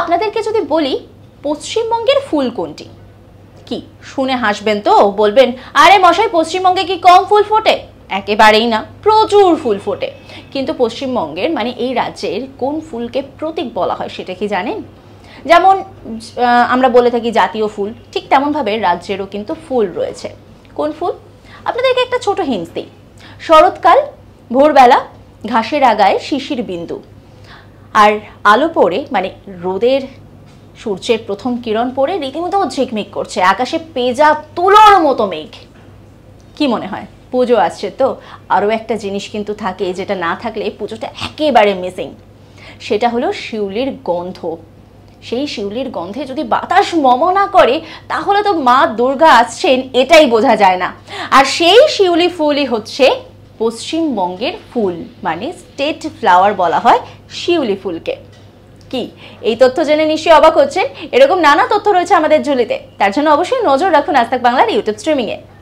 আপনাদেরকে যদি বলি পশ্চিমবঙ্গের ফুল কোনটি, কি শুনে হাসবেন তো, বলবেন আরে মশাই পশ্চিমবঙ্গে কি কম ফুল ফোটে? একেবারেই না, প্রচুর ফুল ফোটে। কিন্তু পশ্চিমবঙ্গের মানে এই রাজ্যের কোন ফুলকে প্রতীক বলা হয় সেটা কি জানেন? যেমন আমরা বলে থাকি জাতীয় ফুল, ঠিক তেমনভাবে রাজ্যেরও কিন্তু ফুল রয়েছে। কোন ফুল? আপনাদেরকে একটা ছোট হিন্টস দিই। শরৎকাল, ভোরবেলা, ঘাসের আগায় শিশির বিন্দু, আর আলো পড়ে মানে রোদের সূর্যের প্রথম কিরণ পড়ে রীতিমতো ঝিকমিক করছে, আকাশে পেঁজা তুলোর মতো মেঘ। কি মনে হয়? পুজো আসছে তো, আরও একটা জিনিস কিন্তু থাকে যেটা না থাকলে পুজোটা একেবারে মিসিং, সেটা হলো শিউলির গন্ধ। সেই শিউলির গন্ধে যদি বাতাস মম না করে তাহলে তো মা দুর্গা আসছেন এটাই বোঝা যায় না। আর সেই শিউলি ফুলই হচ্ছে পশ্চিমবঙ্গের ফুল, মানে স্টেট ফ্লাওয়ার বলা হয় শিউলি ফুলকে। কি এই তথ্য জেনে নিশ্চয়ই অবাক হচ্ছেন? এরকম নানা তথ্য রয়েছে আমাদের ঝুলিতে, তার জন্য অবশ্যই নজর রাখুন আজ তাক বাংলার ইউটিউব স্ট্রিমিংয়ে।